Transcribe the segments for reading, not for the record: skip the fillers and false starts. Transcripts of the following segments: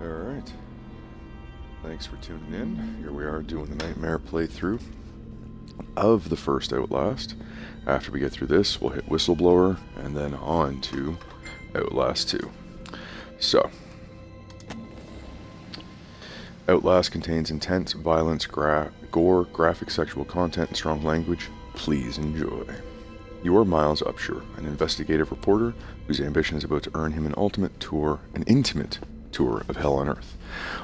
Alright. Thanks for tuning in. Here we are doing the Nightmare playthrough of the first Outlast. After we get through this, we'll hit Whistleblower, and then on to Outlast 2. So, Outlast contains intense violence, gore, graphic sexual content, and strong language. Please enjoy. You are Miles Upshur, an investigative reporter whose ambition is about to earn him an intimate tour of hell on earth.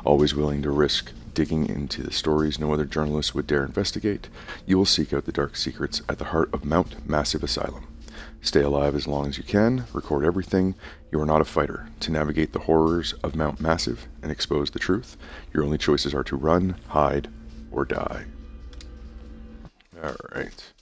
Always willing to risk digging into the stories no other journalist would dare investigate, you will seek out the dark secrets at the heart of Mount Massive Asylum. Stay alive as long as you can, record everything. You are not a fighter. To navigate the horrors of Mount Massive and expose the truth, your only choices are to run, hide, or die. Alright.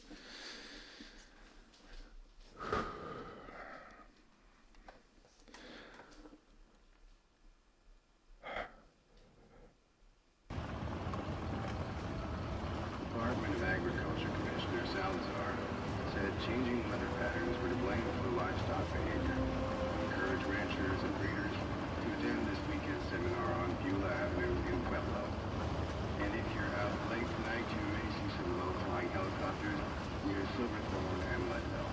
Changing weather patterns were to blame for livestock behavior. Encourage ranchers and breeders to attend this weekend seminar on Beulah Avenue in Pueblo. And if you're out late tonight, you may see some low-flying helicopters near Silverthorne and Leadville.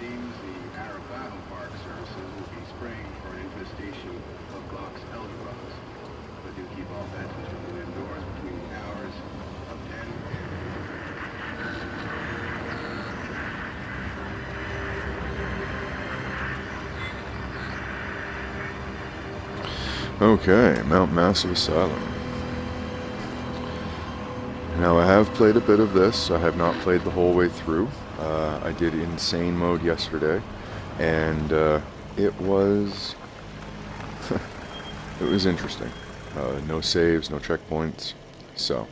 Seems the Arapaho Park Services will be spraying for an infestation of Glock's elder bugs. But do keep all pets and children indoors between the hours of 10 and Okay, Mount Massive Asylum. Now I have played a bit of this. I have not played the whole way through. I did insane mode yesterday, and it was it was interesting. No saves, no checkpoints. So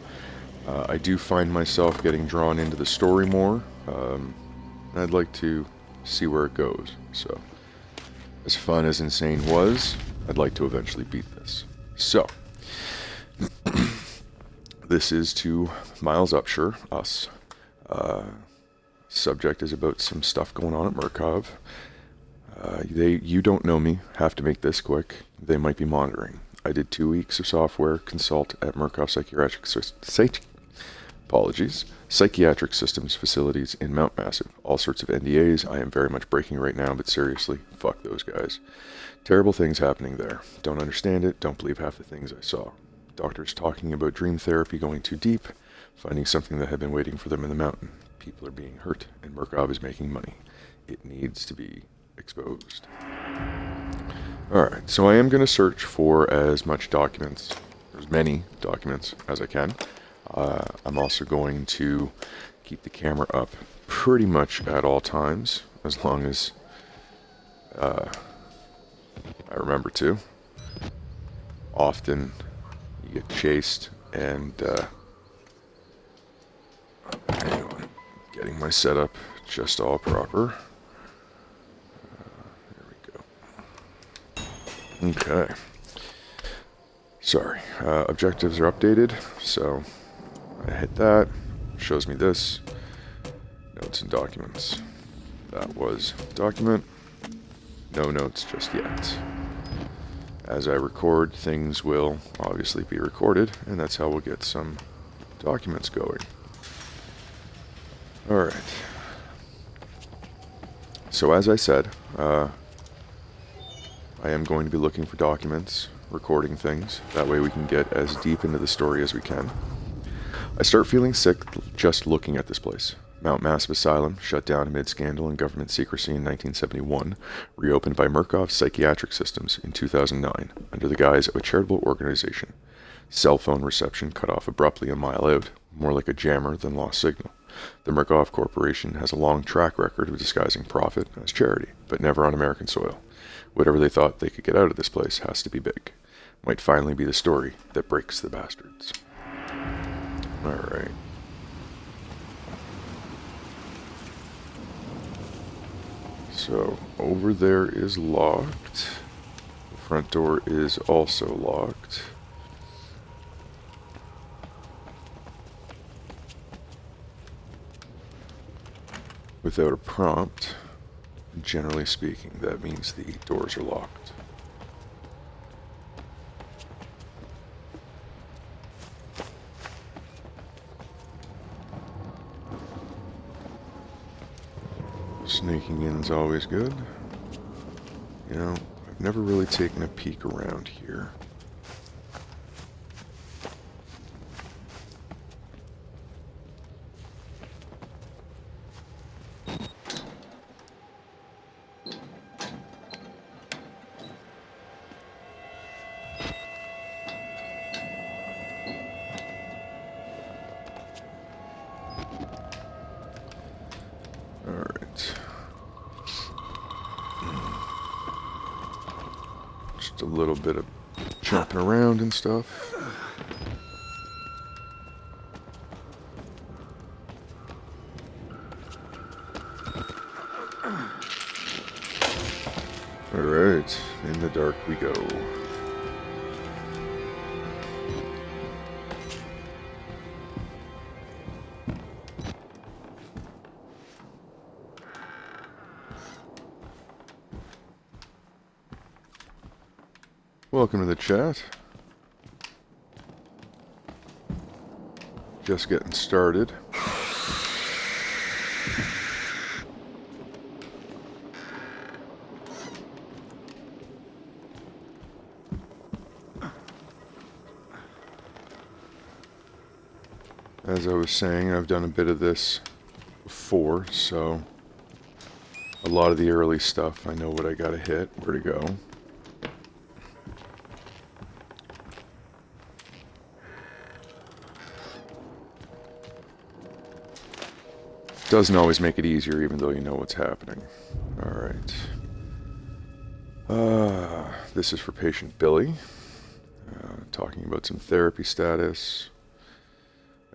I do find myself getting drawn into the story more. I'd like to see where it goes. So as fun as Insane was, I'd like to eventually beat this. So, this is to Miles Upshur, us. Subject is about some stuff going on at Murkov. You don't know me, have to make this quick. They might be monitoring. I did 2 weeks of software consult at Murkov Psychiatric Systems facilities in Mount Massive. All sorts of NDAs I am very much breaking right now, but seriously, fuck those guys. Terrible things happening there. Don't understand it, don't believe half the things I saw. Doctors talking about dream therapy going too deep, finding something that had been waiting for them in the mountain. People are being hurt, and Murkov is making money. It needs to be exposed. Alright, so I am going to search for as many documents as I can. I'm also going to keep the camera up pretty much at all times, as long as I remember to. Often you get chased, and hang on, getting my setup just all proper. There we go. Okay. Sorry, objectives are updated, so I hit that, shows me this, notes and documents. That was document, no notes just yet. As I record, things will obviously be recorded, and that's how we'll get some documents going. Alright. So as I said, I am going to be looking for documents, recording things, that way we can get as deep into the story as we can. I start feeling sick just looking at this place. Mount Massive Asylum, shut down amid scandal and government secrecy in 1971, reopened by Murkov Psychiatric Systems in 2009 under the guise of a charitable organization. Cell phone reception cut off abruptly a mile out, more like a jammer than lost signal. The Murkov Corporation has a long track record of disguising profit as charity, but never on American soil. Whatever they thought they could get out of this place has to be big. Might finally be the story that breaks the bastards. Alright. So, over there is locked. The front door is also locked. Without a prompt, generally speaking, that means the doors are locked. Sneaking in's always good. You know, I've never really taken a peek around here. Alright. Just a little bit of jumping around and stuff. Alright, in the dark we go. Welcome to the chat. Just getting started. As I was saying, I've done a bit of this before, so a lot of the early stuff I know what I gotta hit, where to go. Doesn't always make it easier, even though you know what's happening. Alright. This is for patient Billy. Talking about some therapy status,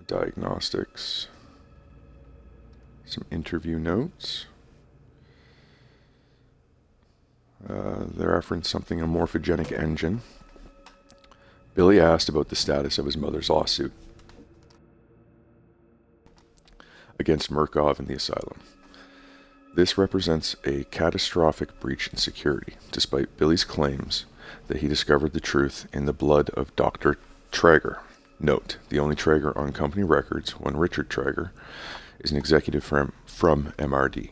diagnostics, some interview notes. They reference something, a morphogenic engine. Billy asked about the status of his mother's lawsuit against Murkoff and the asylum. This represents a catastrophic breach in security, despite Billy's claims that he discovered the truth in the blood of Dr. Traeger. Note, the only Traeger on company records, one Richard Traeger, is an executive from MRD.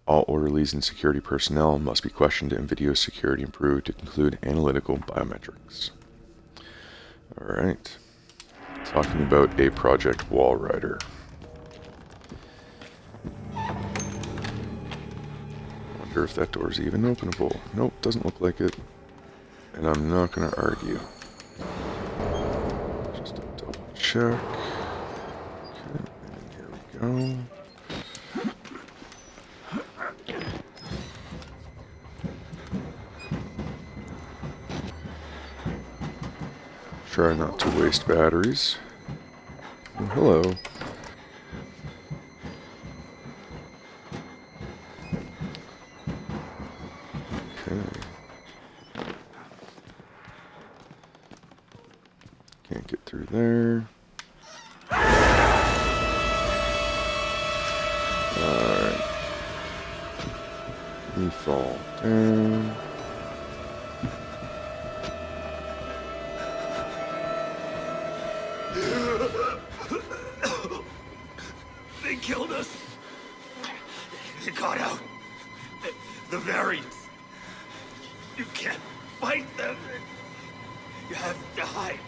All orderlies and security personnel must be questioned and video security improved to conclude analytical biometrics. Alright. Talking about a Project Wallrider. Wonder if that door's even openable. Nope, doesn't look like it. And I'm not gonna argue. Just a double check. Okay, and here we go. Try not to waste batteries. Oh, hello. Okay. Can't get through there. Alright. We fall down. They killed us. They got out. The variants. You can't fight them. You have to hide.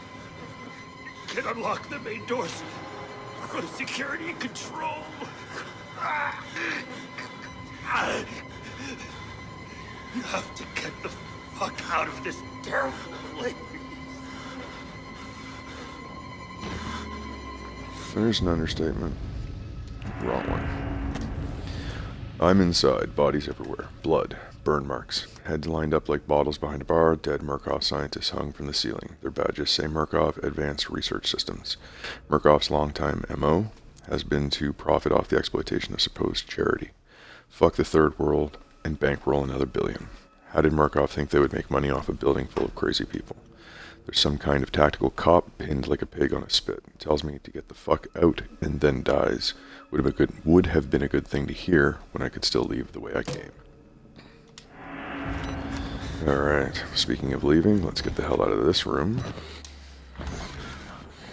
You can unlock the main doors. Go to security and control. You have to get the fuck out of this terrible place. There's an understatement. Wrong one. I'm inside, bodies everywhere. Blood, burn marks. Heads lined up like bottles behind a bar, dead Murkoff scientists hung from the ceiling. Their badges say Murkoff Advanced Research Systems. Murkoff's longtime MO has been to profit off the exploitation of supposed charity. Fuck the third world and bankroll another billion. How did Murkoff think they would make money off a building full of crazy people? There's some kind of tactical cop pinned like a pig on a spit. Tells me to get the fuck out and then dies. Would have been a good thing to hear when I could still leave the way I came. Alright, speaking of leaving, let's get the hell out of this room.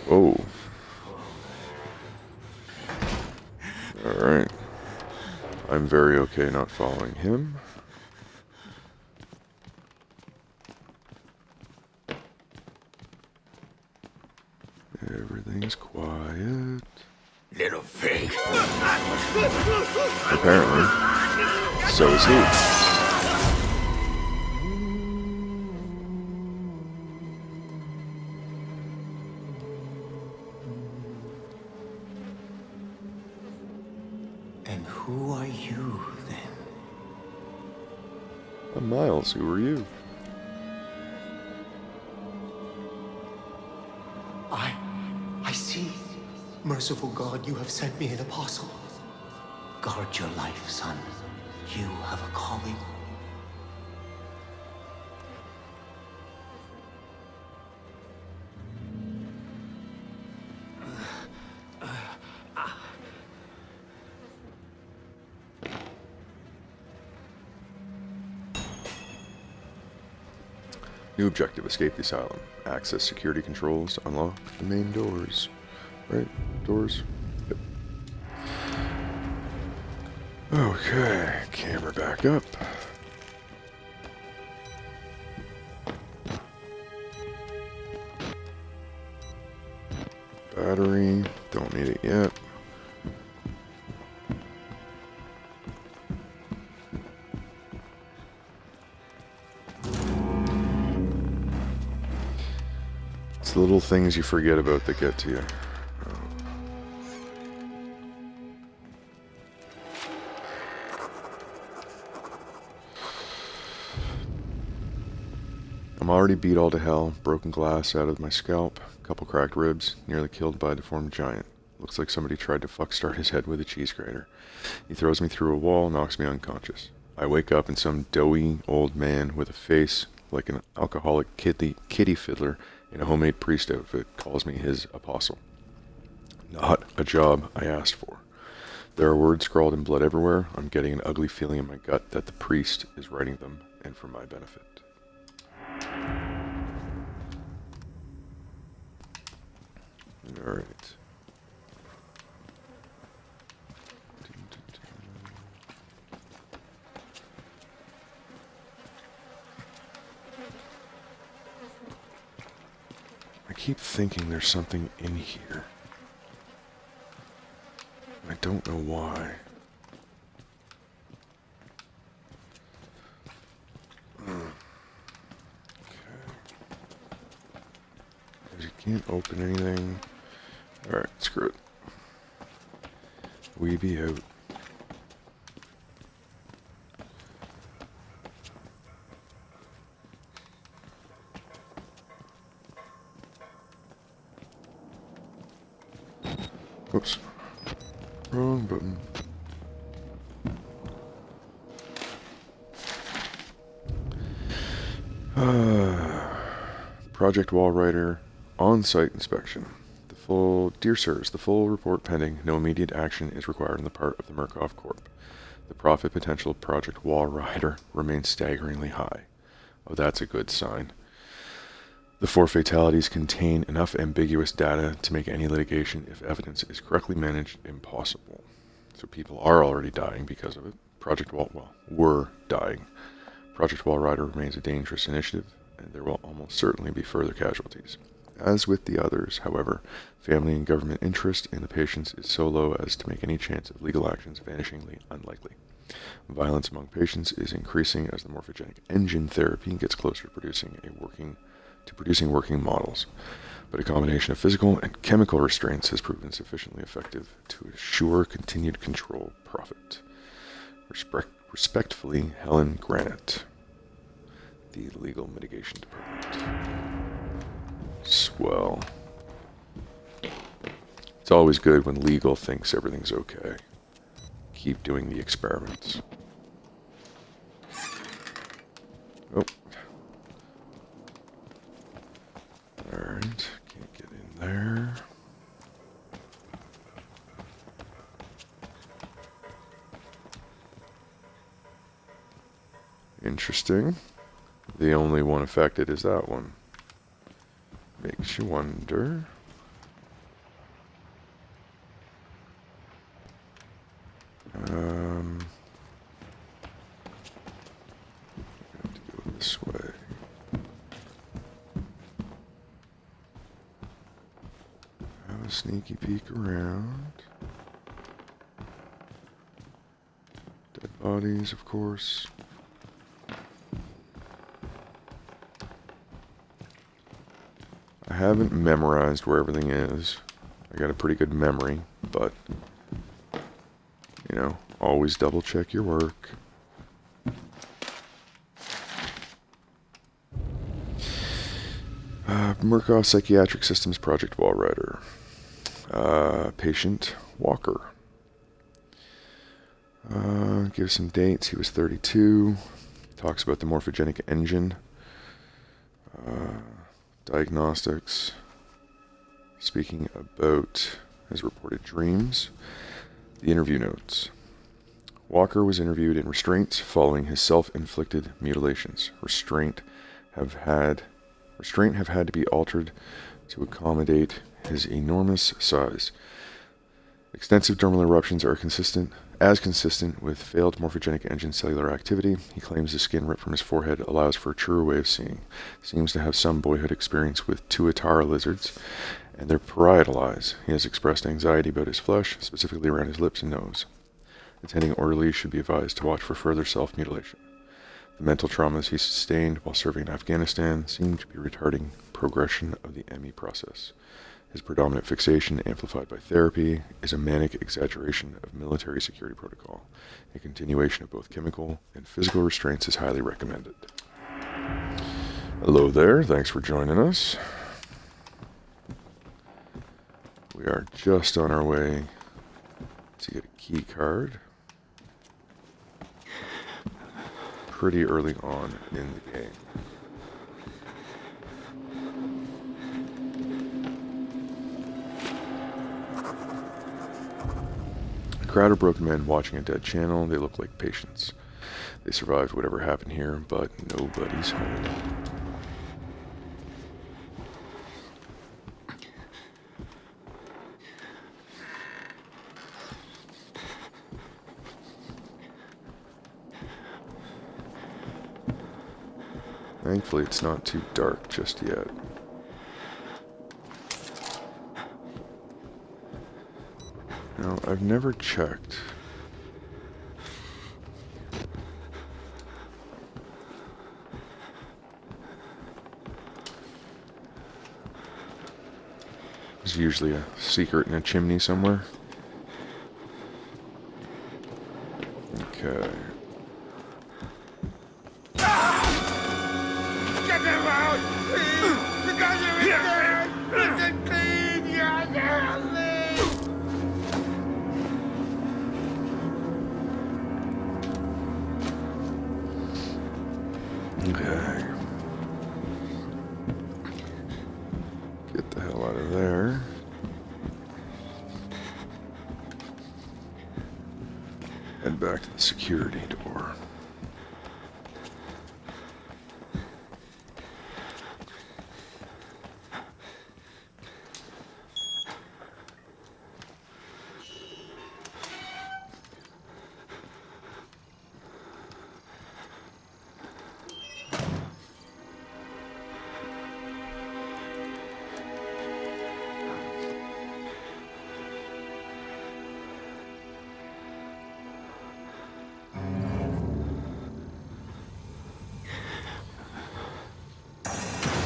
Whoa. Alright. I'm very Okay, not following him. Everything's quiet. Little pig. Apparently. So is he. And who are you, then? Miles, who are you? I see. Merciful God, you have sent me an apostle. Guard your life, son. You have a calling. New objective, escape the asylum. Access security controls to unlock the main doors. Right? Doors? Yep. Okay, camera back up. Battery, don't need it yet. It's the little things you forget about that get to you. I'm already beat all to hell, broken glass out of my scalp, couple cracked ribs, nearly killed by a deformed giant. Looks like somebody tried to fuck start his head with a cheese grater. He throws me through a wall, knocks me unconscious. I wake up and some doughy old man with a face like an alcoholic kitty fiddler in a homemade priest outfit calls me his apostle. Not a job I asked for. There are words scrawled in blood everywhere. I'm getting an ugly feeling in my gut that the priest is writing them and for my benefit. Alright. I keep thinking there's something in here. I don't know why. You can't open anything. Alright, screw it. We be out. Oops. Wrong button. Project Wall Rider on-site inspection. Dear sirs, the full report pending. No immediate action is required on the part of the Murkoff Corp. The profit potential of Project Wall Rider remains staggeringly high. Oh, that's a good sign. The 4 fatalities contain enough ambiguous data to make any litigation, if evidence is correctly managed, impossible. So people are already dying because of it. Were dying. Project Wall Rider remains a dangerous initiative, and there will almost certainly be further casualties. As with the others, however, family and government interest in the patients is so low as to make any chance of legal actions vanishingly unlikely. Violence among patients is increasing as the morphogenic engine therapy gets closer to producing working models, but a combination of physical and chemical restraints has proven sufficiently effective to assure continued control profit. Respectfully, Helen Granite, the Legal Mitigation Department. Swell. It's always good when legal thinks everything's okay. Keep doing the experiments. Oh. Alright, can't get in there. Interesting. The only one affected is that one. Makes you wonder. this way. Have a sneaky peek around. Dead bodies, of course. I haven't memorized where everything is. I got a pretty good memory, but, you know, always double check your work. Murkoff Psychiatric Systems Project Wallrider. Patient Walker. Gives some dates. He was 32. Talks about the morphogenic engine. Diagnostics. Speaking about his reported dreams. The interview notes. Walker was interviewed in restraints following his self-inflicted mutilations. Restraint have had to be altered to accommodate his enormous size. Extensive dermal eruptions are consistent with failed morphogenic engine cellular activity. He claims the skin ripped from his forehead allows for a truer way of seeing. Seems to have some boyhood experience with tuatara lizards and their parietal eyes. He has expressed anxiety about his flesh, specifically around his lips and nose. Attending orderlies should be advised to watch for further self-mutilation. The mental traumas he sustained while serving in Afghanistan seem to be retarding progression of the ME process. His predominant fixation, amplified by therapy, is a manic exaggeration of military security protocol. A continuation of both chemical and physical restraints is highly recommended. Hello there, thanks for joining us. We are just on our way to get a key card. Pretty early on in the game. A crowd of broken men watching a dead channel. They look like patients. They survived whatever happened here, but nobody's home. Thankfully, it's not too dark just yet. Now, I've never checked. There's usually a secret in a chimney somewhere. Okay. Okay. Get the hell out of there. Head back to the security door.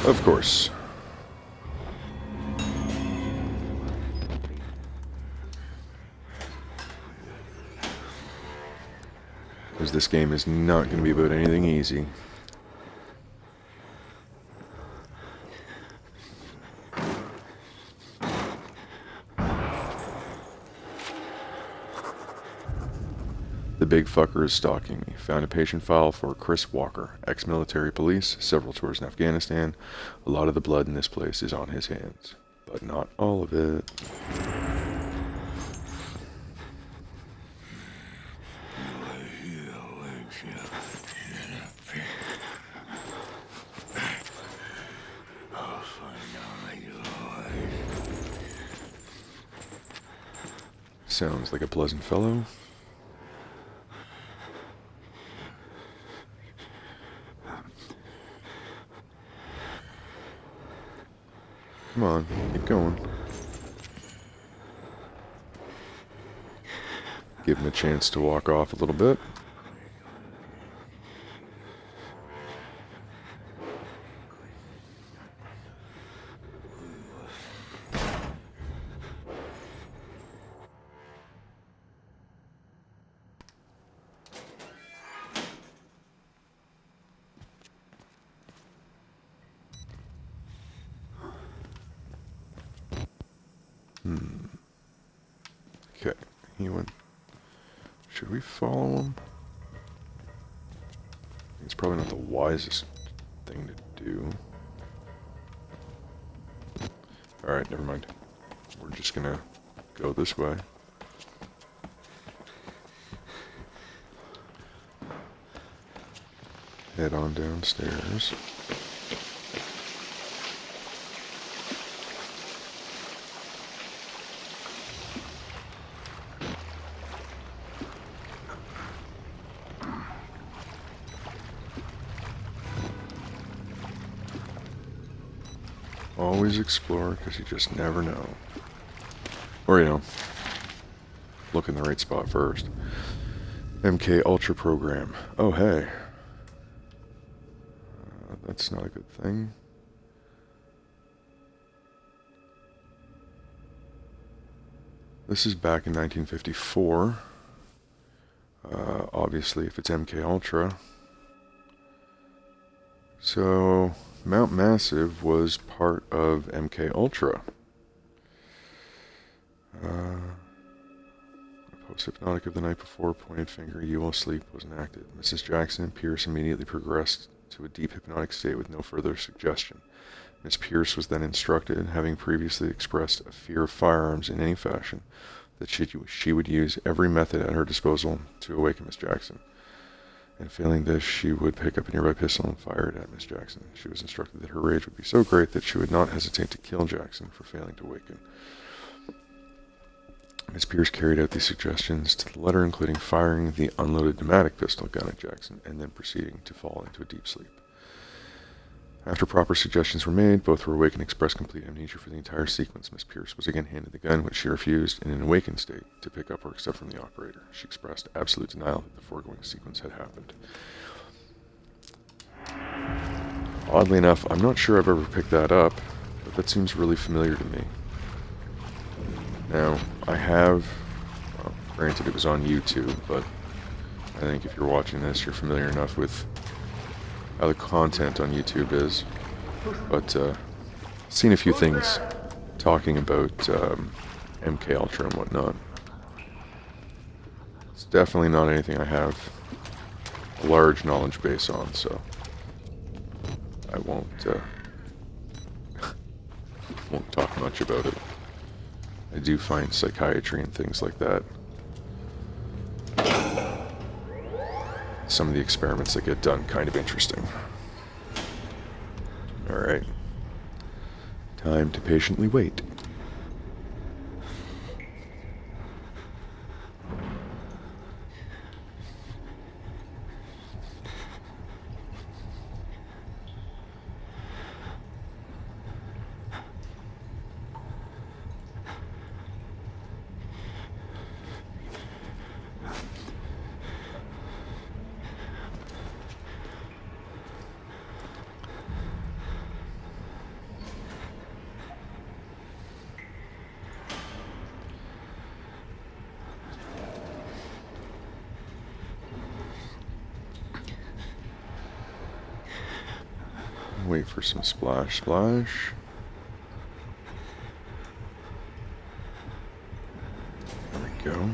Of course. Because this game is not going to be about anything easy. The big fucker is stalking me. Found a patient file for Chris Walker, ex-military police, several tours in Afghanistan. A lot of the blood in this place is on his hands, but not all of it. Sounds like a pleasant fellow. Come on, keep going. Give him a chance to walk off a little bit. Okay, he went. Should we follow him? It's probably not the wisest thing to do. Alright, never mind. We're just gonna go this way. Head on downstairs. Always explore, because you just never know. Or, you know, look in the right spot first. MK Ultra program. Oh, hey. That's not a good thing. This is back in 1954. Obviously, if it's MK Ultra. So, Mount Massive was part of MK Ultra. Post-hypnotic of the night before, pointed finger, you will sleep, was enacted. Mrs. Jackson and Pierce immediately progressed to a deep hypnotic state with no further suggestion. Miss Pierce was then instructed, having previously expressed a fear of firearms in any fashion, that she would use every method at her disposal to awaken Miss Jackson. And failing this, she would pick up a nearby pistol and fire it at Miss Jackson. She was instructed that her rage would be so great that she would not hesitate to kill Jackson for failing to awaken. Miss Pierce carried out these suggestions to the letter, including firing the unloaded pneumatic pistol gun at Jackson and then proceeding to fall into a deep sleep. After proper suggestions were made, both were awakened and expressed complete amnesia for the entire sequence. Miss Pierce was again handed the gun, which she refused, in an awakened state, to pick up or accept from the operator. She expressed absolute denial that the foregoing sequence had happened. Oddly enough, I'm not sure I've ever picked that up, but that seems really familiar to me. Now, I have, well, granted it was on YouTube, but I think if you're watching this, you're familiar enough with how the content on YouTube is. But seen a few things talking about MK Ultra and whatnot. It's definitely not anything I have a large knowledge base on, so I won't won't talk much about it. I do find psychiatry and things like that, some of the experiments that get done, kind of interesting. Alright. Time to patiently wait. Wait for some splash. There we go.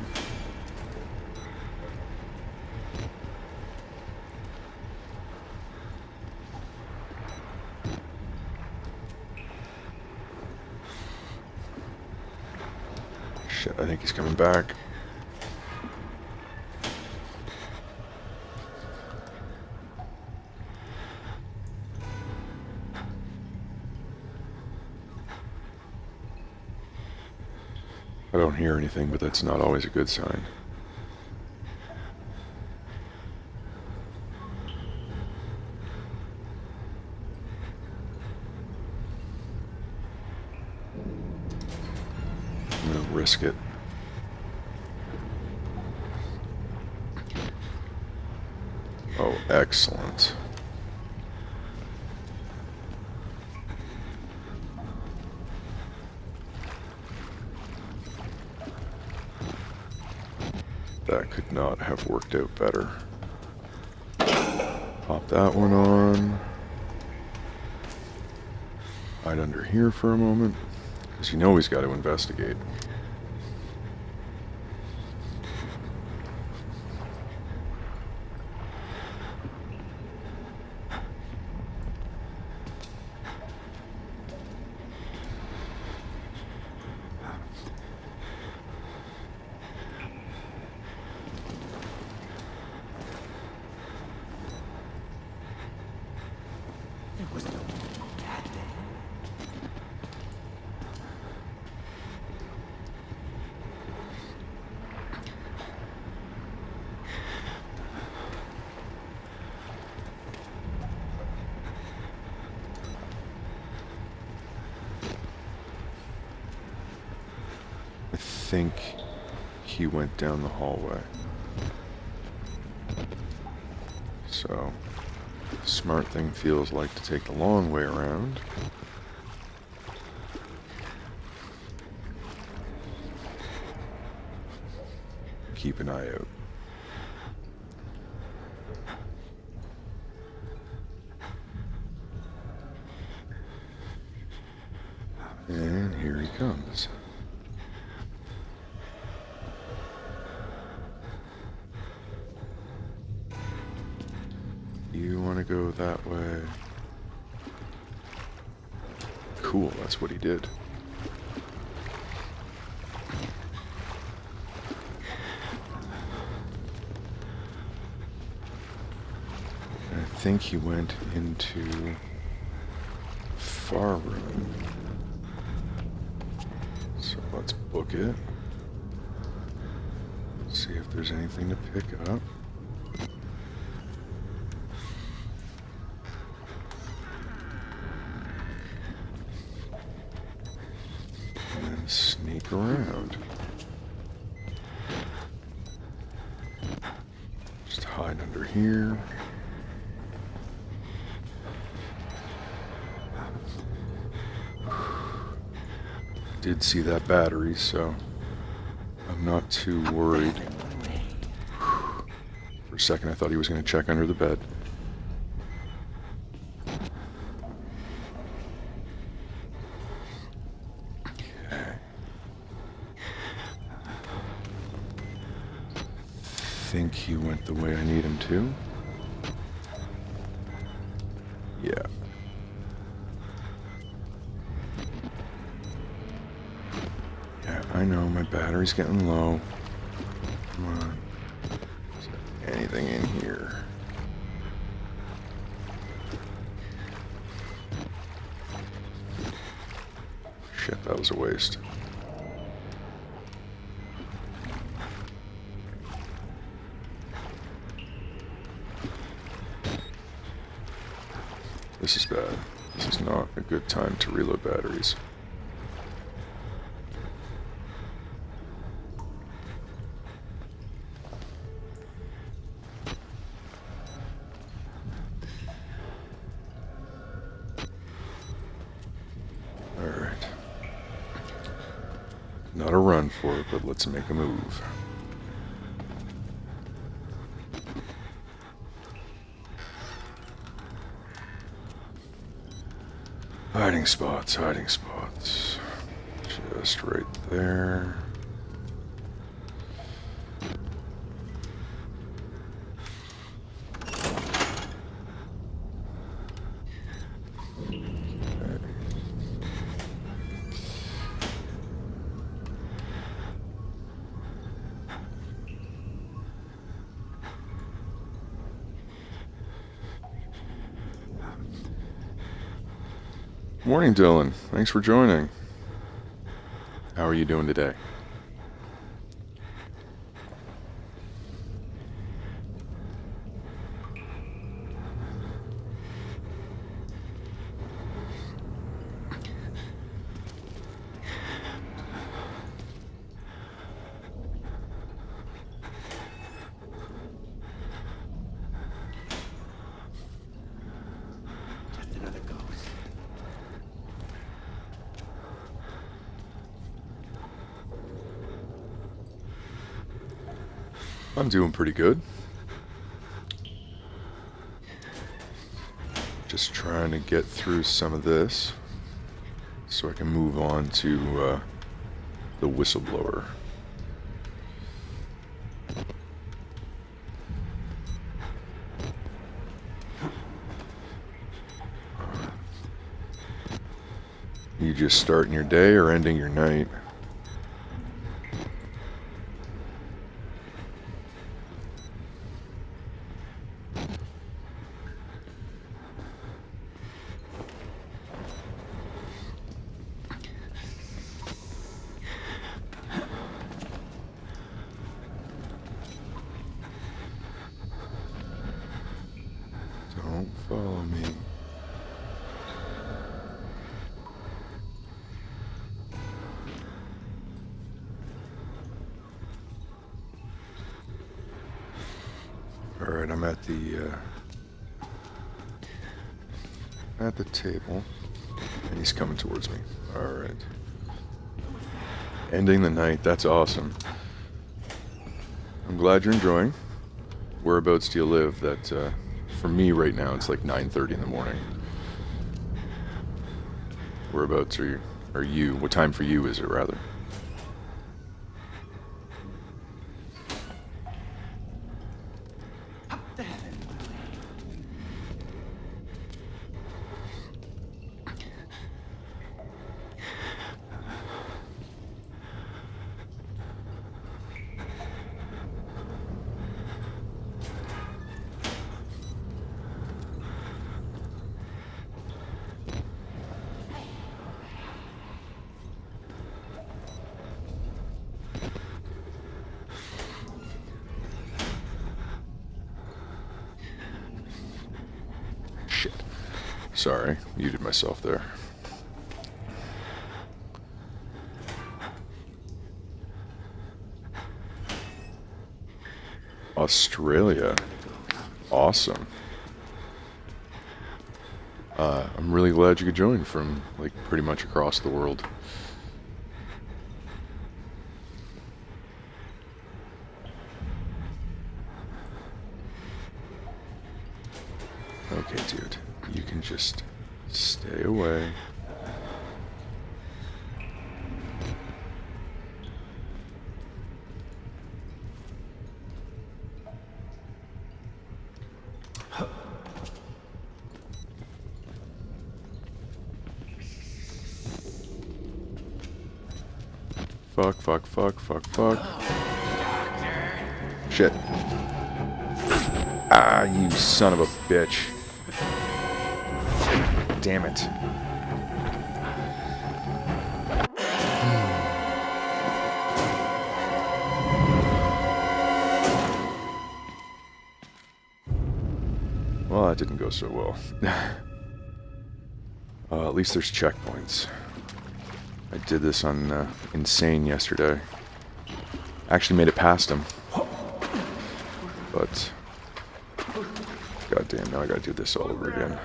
Shit, I think he's coming back. I don't hear anything, but that's not always a good sign. risk it. Oh, excellent. That could not have worked out better. Pop that one on. Hide under here for a moment, because you know he's got to investigate. It was no bad thing. I think he went down the hallway. So, smart thing feels like to take the long way around. Keep an eye out. And here he comes. You want to go that way? Cool, that's what he did. And I think he went into far room. So let's book it. See if there's anything to pick up. And sneak around. Just hide under here. Did see that battery, so I'm not too worried. For a second I thought he was going to check under the bed. Okay. Think he went the way I need him to. Yeah. Yeah, I know, my battery's getting low. Come on. Is there anything in here? Shit, that was a waste. This is bad. This is not a good time to reload batteries. Alright. Not a run for it, but let's make a move. Hiding spots, hiding spots. Just right there. Morning, Dylan. Thanks for joining. How are you doing today? I'm doing pretty good. Just trying to get through some of this so I can move on to the Whistleblower. You just starting your day or ending your night? Don't follow me. Alright, I'm at the table, and he's coming towards me. Alright. Ending the night, that's awesome. I'm glad you're enjoying. Whereabouts do you live? That, for me right now, it's like 9:30 in the morning. Whereabouts are you? What time for you is it, rather? Shit. Sorry, muted myself there. Australia. Awesome. I'm really glad you could join from, like, pretty much across the world. Okay, dude. You can just stay away. Fuck. Shit. Ah, you son of a bitch. Damn it. Well, that didn't go so well. At least there's checkpoints. I did this on Insane yesterday. Actually made it past him. But goddamn, now I gotta do this all over again.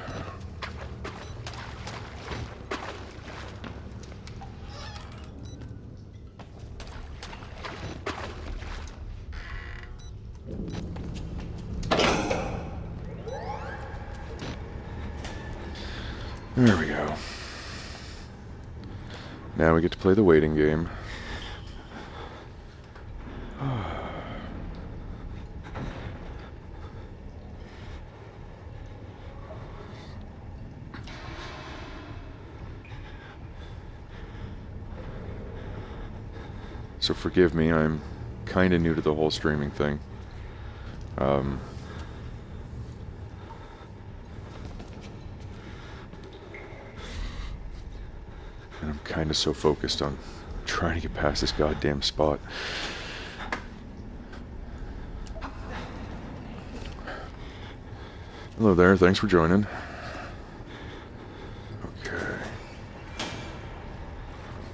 There we go. Now we get to play the waiting game. So forgive me, I'm kind of new to the whole streaming thing. And I'm kind of so focused on trying to get past this goddamn spot. Hello there, thanks for joining. Okay.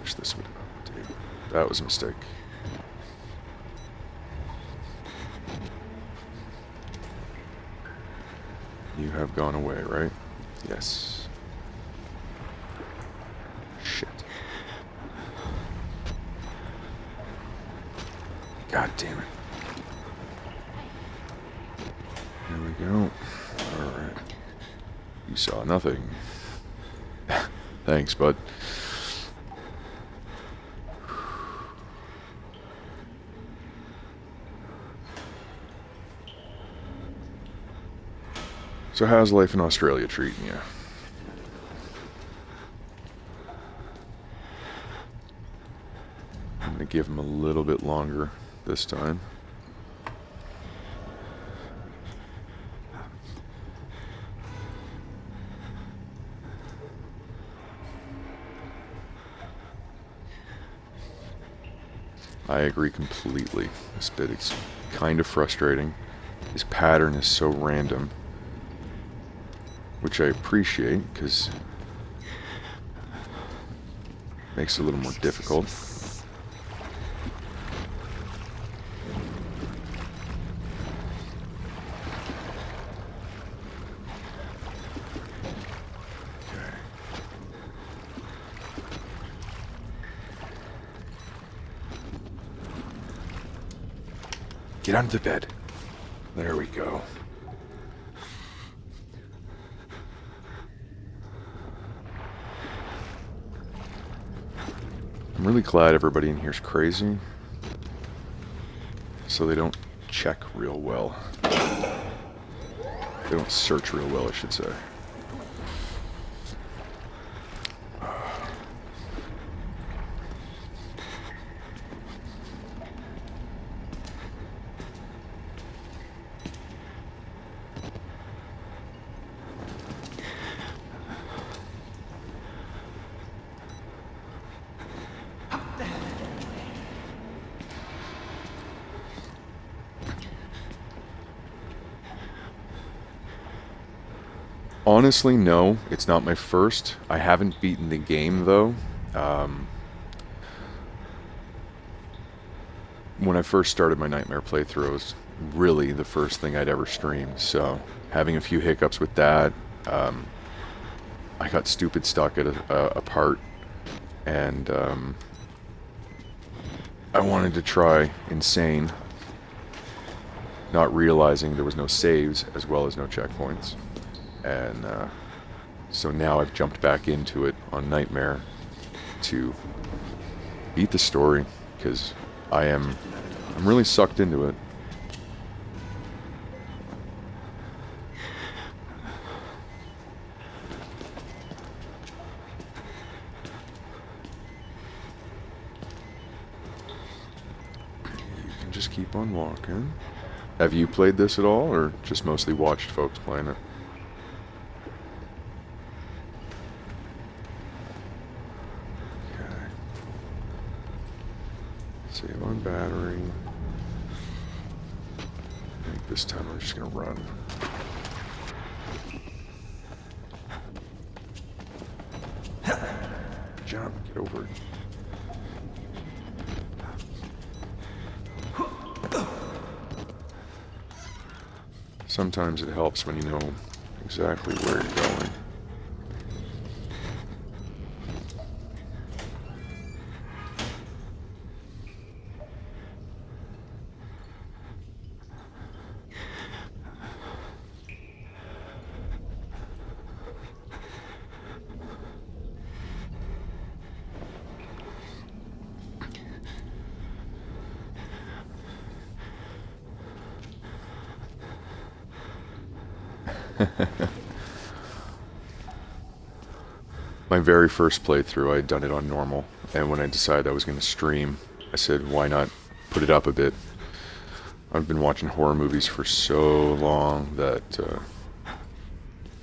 Wish this would do. That was a mistake. You have gone away, right? Yes. Shit. God damn it. we go. Alright. You saw nothing. Thanks, bud. So how's life in Australia treating you? I'm going to give him a little bit longer this time. I agree completely. This bit is kind of frustrating. His pattern is so random, which I appreciate because it makes it a little more difficult. Okay. Get onto the bed. There we go. I'm really glad everybody in here's crazy, so they don't check real well. They don't search real well, I should say. Honestly, no, it's not my first. I haven't beaten the game, though. When I first started my Nightmare playthrough, it was really the first thing I'd ever streamed, so having a few hiccups with that, I got stupid stuck at a part, and I wanted to try Insane, not realizing there was no saves as well as no checkpoints. And so now I've jumped back into it on Nightmare to beat the story, because I'm really sucked into it. You can just keep on walking. Have you played this at all, or just mostly watched folks playing it? Save on battery. I think this time I'm just gonna run. Jump, get over it. Sometimes it helps when you know exactly where you're going. My very first playthrough, I had done it on normal, and when I decided I was going to stream, I said, why not put it up a bit? I've been watching horror movies for so long that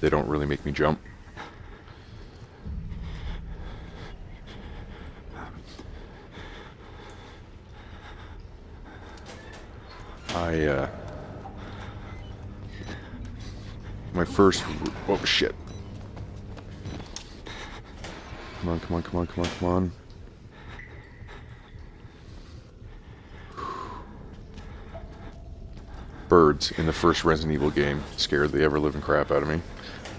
they don't really make me jump. My first... Oh, shit. Come on, come on, come on, come on, come on. Birds in the first Resident Evil game scared the ever-living crap out of me.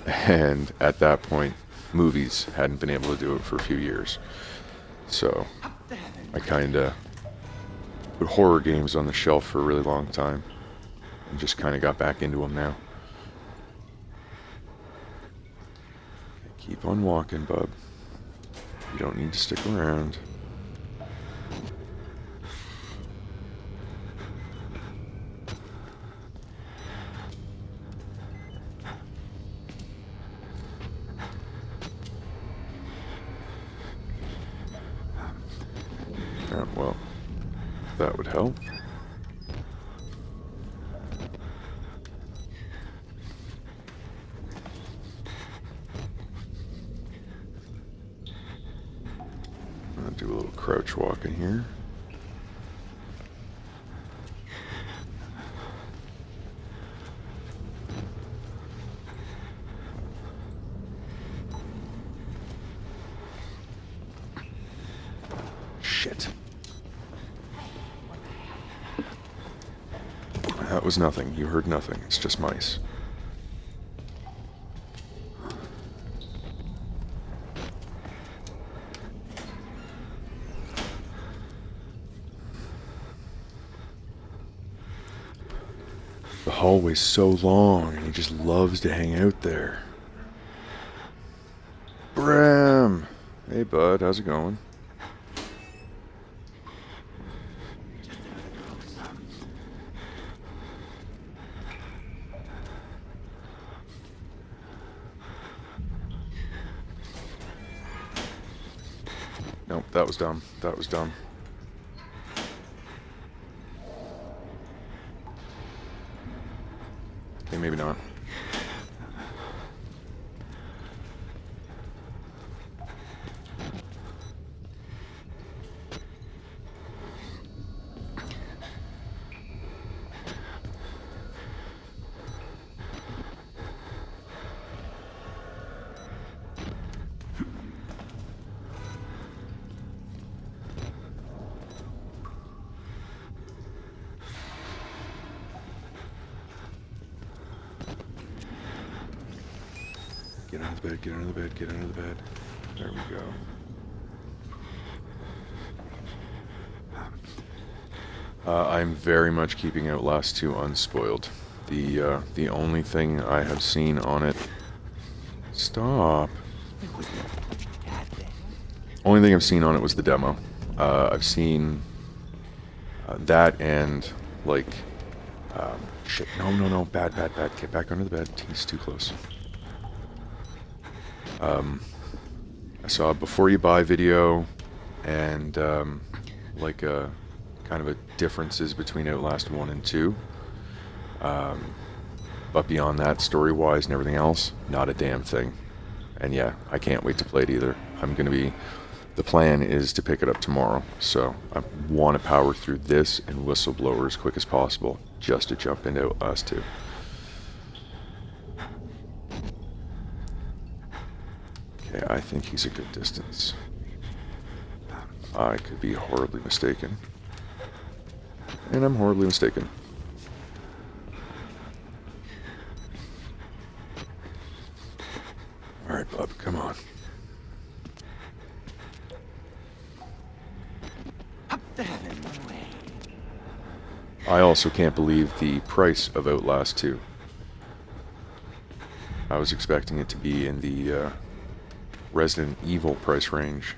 And at that point, movies hadn't been able to do it for a few years. So, I kinda put horror games on the shelf for a really long time. And just kinda got back into them now. Keep on walking, bub. You don't need to stick around. Well, that would help. I'll do a little crouch walk in here. Shit. That was nothing. You heard nothing. It's just mice. The hallway's so long, and he just loves to hang out there. Bram! Hey, bud. How's it going? Nope, that was dumb. That was dumb. Okay, maybe not. Get under the bed, get under the bed, get under the bed. There we go. I'm very much keeping Outlast 2 unspoiled. The only thing I have seen on it... Stop. Only thing I've seen on it was the demo. I've seen that and, like... shit, no, bad. Get back under the bed. He's too close. I saw a before you buy video and like a kind of a differences between Outlast 1 and 2. But beyond that, story-wise and everything else, not a damn thing. And yeah, I can't wait to play it either. The plan is to pick it up tomorrow, so I want to power through this and Whistleblower as quick as possible, just to jump into Outlast 2. Okay, I think he's a good distance. I could be horribly mistaken. And I'm horribly mistaken. Alright, bub, come on. I also can't believe the price of Outlast 2. I was expecting it to be in the Resident Evil price range.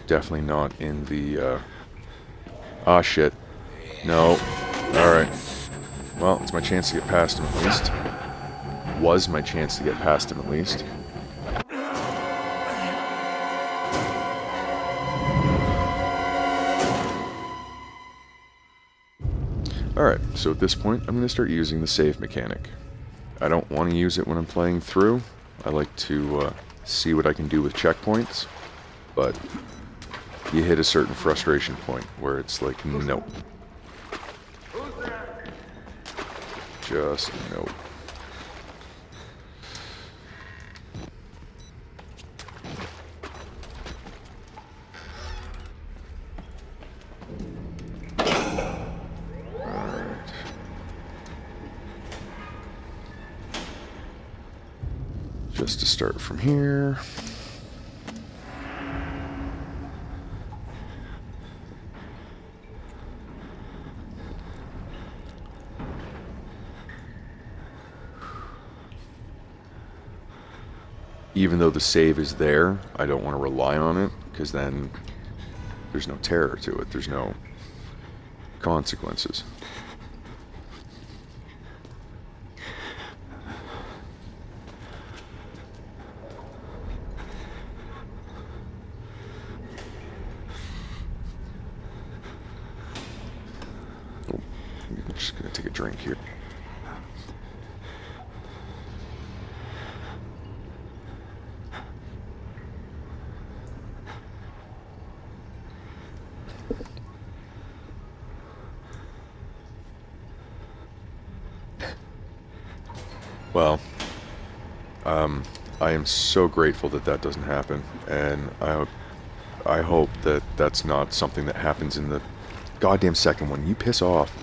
Definitely not in the... Ah, shit. No. Alright. Well, it's my chance to get past him at least. Was my chance to get past him at least. Alright, so at this point, I'm going to start using the save mechanic. I don't want to use it when I'm playing through. I like to see what I can do with checkpoints, but you hit a certain frustration point where it's like, nope. Just nope. Just to start from here. even though the save is there, I don't want to rely on it, because then there's no terror to it. There's no consequences. Oh, I'm just going to take a drink here. Well, I am so grateful that that doesn't happen, and I hope that that's not something that happens in the goddamn second one. You piss off.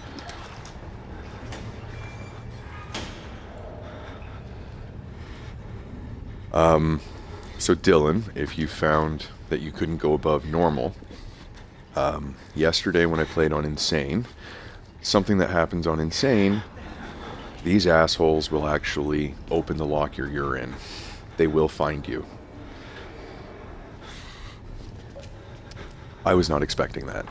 So Dylan, if you found that you couldn't go above normal, yesterday when I played on Insane, something that happens on Insane, these assholes will actually open the locker you're in. They will find you. I was not expecting that.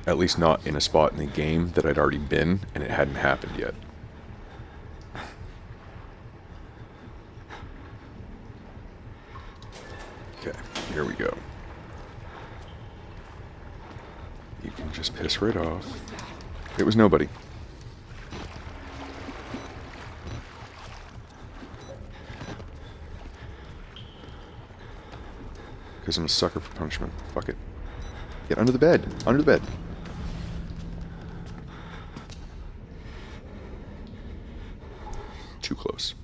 At least not in a spot in the game that I'd already been, and it hadn't happened yet. Okay, here we go. You can just piss right off. It was nobody. Because I'm a sucker for punishment. Fuck it. Get under the bed. Under the bed. Too close.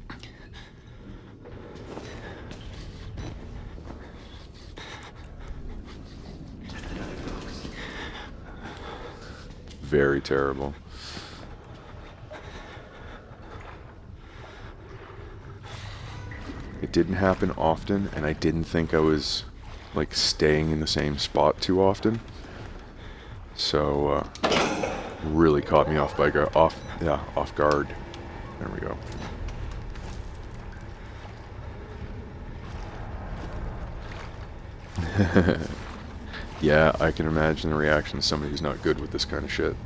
Very terrible. It didn't happen often, and I didn't think I was like staying in the same spot too often. So really caught me off guard. There we go. Yeah, I can imagine the reaction of somebody who's not good with this kind of shit.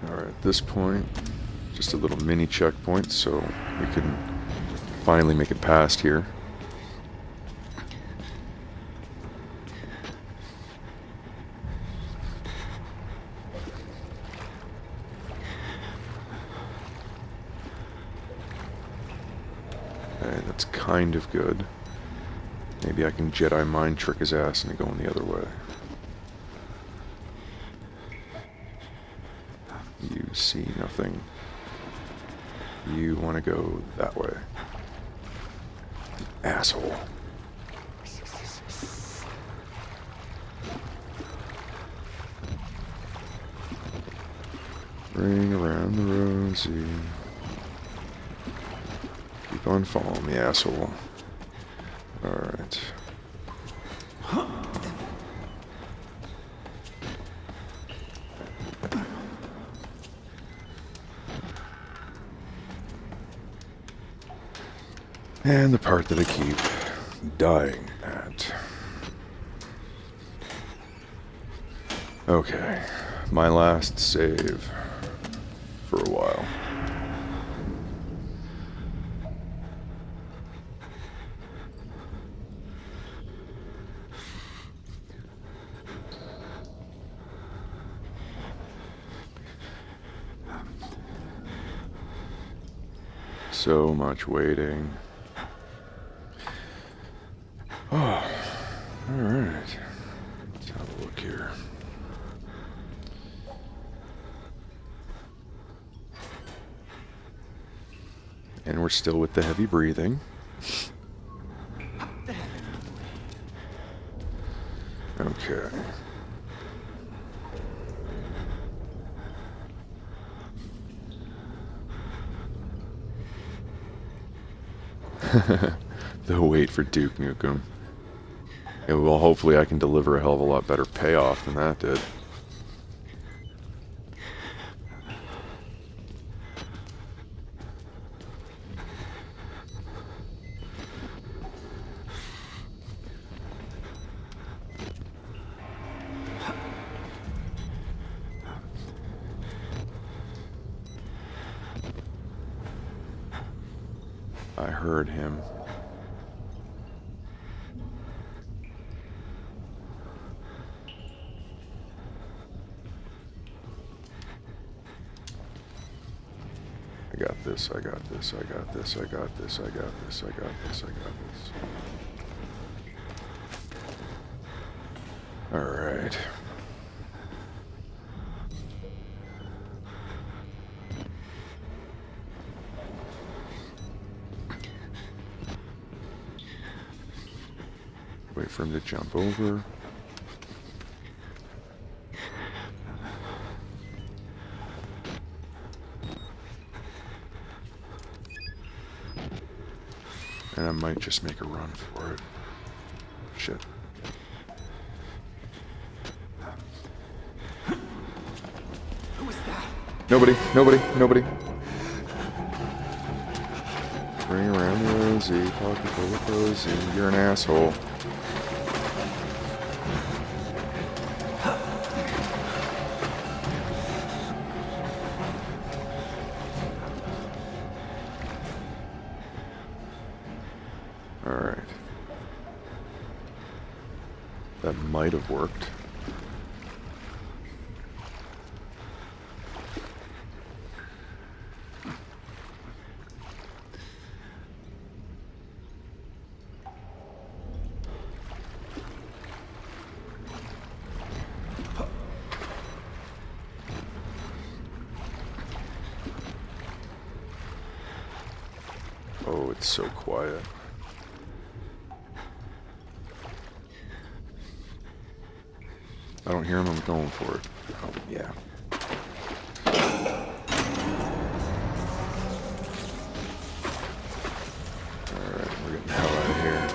Alright, at this point, just a little mini checkpoint so we can finally make it past here. Okay, that's kind of good. Maybe I can Jedi mind trick his ass into going the other way. You see nothing. You want to go that way. Asshole. Ring around the rosy. Keep on following me, asshole. Alright. And the part that I keep dying at. Okay, my last save for a while. So much waiting. Oh, alright. Let's have a look here. And we're still with the heavy breathing. Okay. The wait for Duke Nukem. Yeah, well, hopefully I can deliver a hell of a lot better payoff than that did. I heard him. I got this, I got this, I got this, I got this, I got this, I got this, I got this. Alright. Wait for him to jump over. And I might just make a run for it. Shit. Who was that? Nobody, nobody, nobody. Ring around the rosy, pocket full of rosy. You're an asshole. Alright. That might have worked. Oh, it's so quiet. I don't hear him, I'm going for it. Oh, yeah. Alright, we're getting the hell out of here.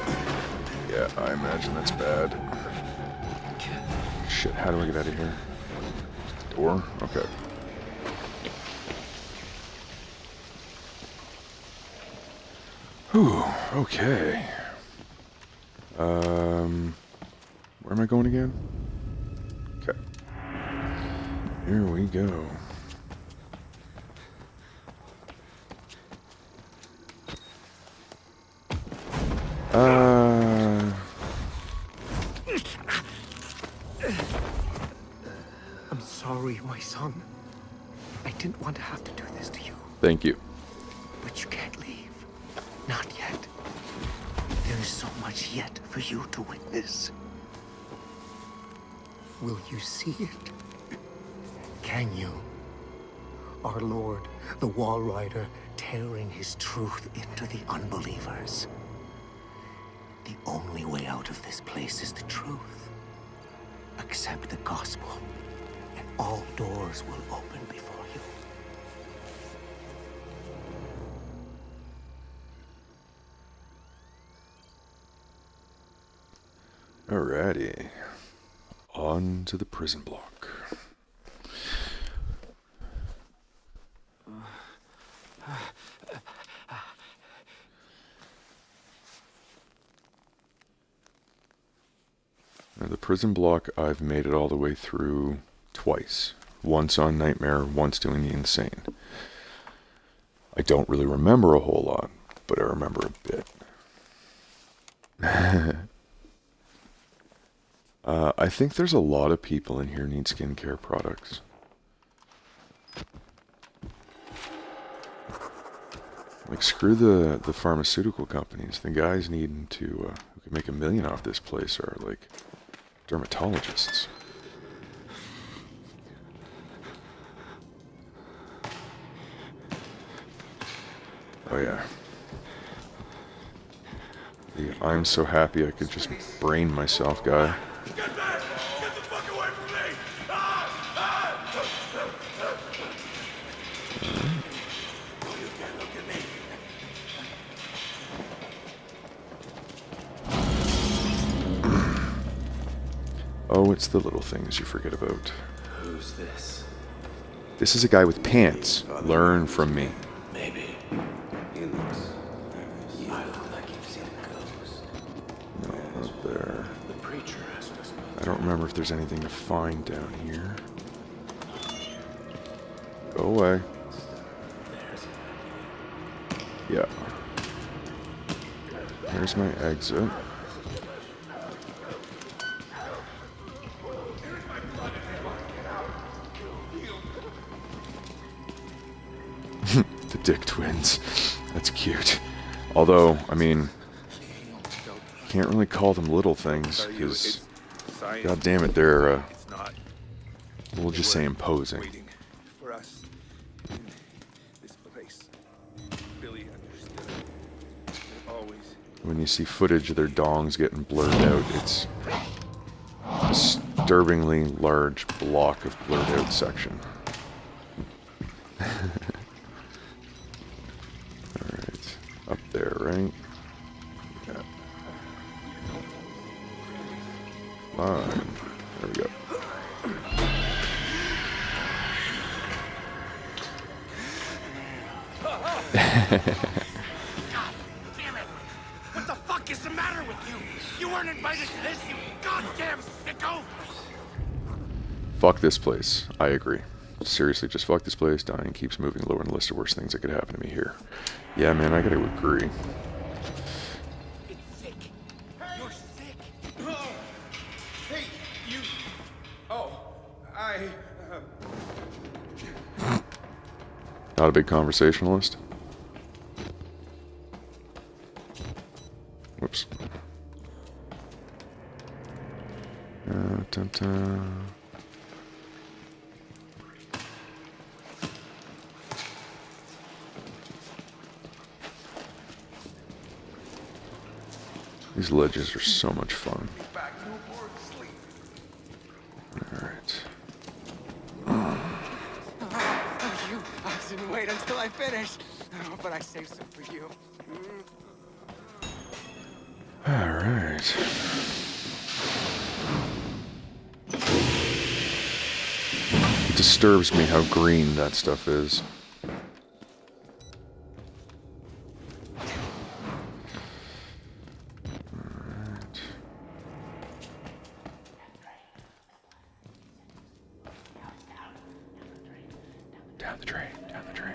Yeah, I imagine that's bad. Shit, how do I get out of here? Door? Okay. Whew, okay. Where am I going again? Okay. Here we go. I'm sorry, my son. I didn't want to have to do this to you. Thank you. But you can't leave. Not yet. There is so much yet for you to witness. Will you see it? Can you? Our Lord, the Wall Rider, tearing his truth into the unbelievers. The only way out of this place is the truth. Accept the gospel, and all doors will open before you. Alrighty. On to the prison block. Now, the prison block, I've made it all the way through twice. Once on Nightmare, once doing the Insane. I don't really remember a whole lot, but I remember a bit. I think there's a lot of people in here need skincare products. Like, screw the pharmaceutical companies. The guys needing to, who can make $1 million off this place are, like, dermatologists. Oh, yeah. The I'm so happy I could just brain myself guy. Get back! Get the fuck away from me! You can't look at me. Oh, it's the little things you forget about. Who's this? This is a guy with pants. Learn from me. Maybe. He looks nervous. You look like you've seen a ghost. No, not there. The preacher asked us about I don't remember if there's anything to find down here. Go away. Yeah. There's my exit. The Dick Twins. That's cute. Although, I mean, can't really call them little things, because, god damn it, they're, we'll just say imposing. Waiting for us in this place. Billy understood. Always. When you see footage of their dongs getting blurred out, it's a disturbingly large block of blurred out section. Alright, up there, right? Yeah. Fine. There we go. God damn it! What the fuck is the matter with you? You weren't invited to this, you goddamn sicko! Fuck this place. I agree. Seriously, just fuck this place. Dying keeps moving lower in the list of worst things that could happen to me here. Yeah, man, I gotta agree. It's sick. You're sick. Oh, hey, you. Oh, I. Not a big conversationalist. Whoops. Dun, dun. These ledges are so much fun. Back no more sleep. Alright. You didn't wait until I finished. Oh, but I saved some for you. Alright. It disturbs me how green that stuff is. Alright. Down the drain, down the drain.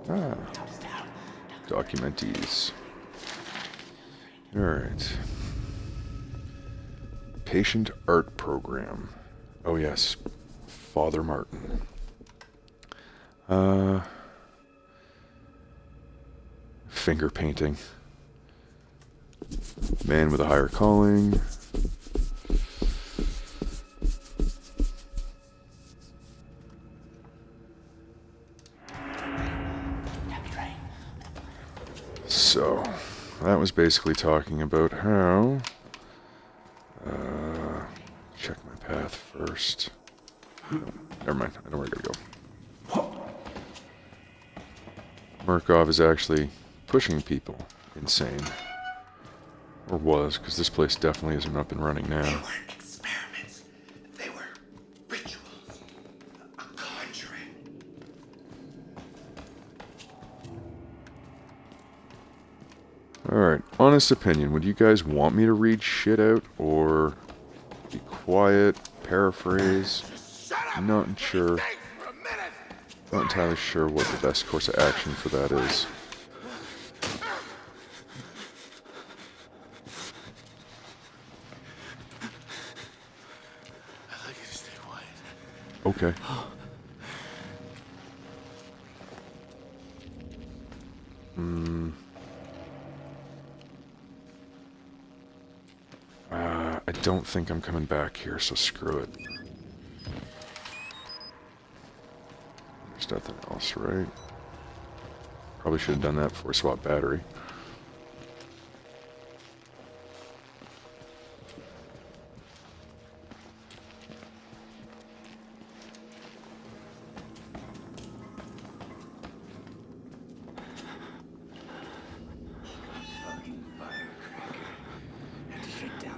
Ah. Documentees. Alright. Patient art program. Oh yes. Father Martin. Finger painting. Man with a higher calling. So, that was basically talking about how... check my path first. No, never mind, I know where I gotta go. Murkoff is actually pushing people insane. Or was, because this place definitely isn't up and running They now. weren't experiments. They were rituals. A conjuring. Alright, honest opinion, would you guys want me to read shit out, or be quiet, paraphrase? I'm not sure. Think for a minute. Not entirely sure what the best course of action for that is. I'd like you to stay quiet. Okay. I don't think I'm coming back here, so screw it. There's nothing else, right? Probably should have done that before I swapped battery. Fucking firecracker.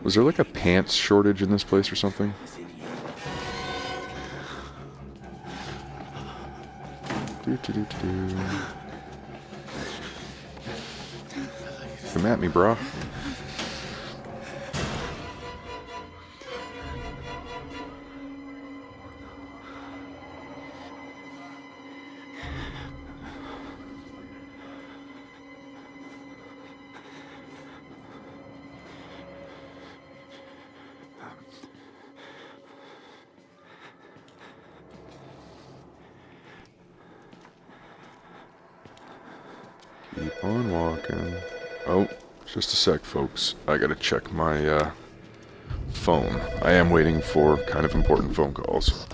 Was there like a pants shortage in this place or something? Do. Come at me, brah. Keep on walking. Oh, just a sec, folks. I gotta check my phone. I am waiting for kind of important phone calls.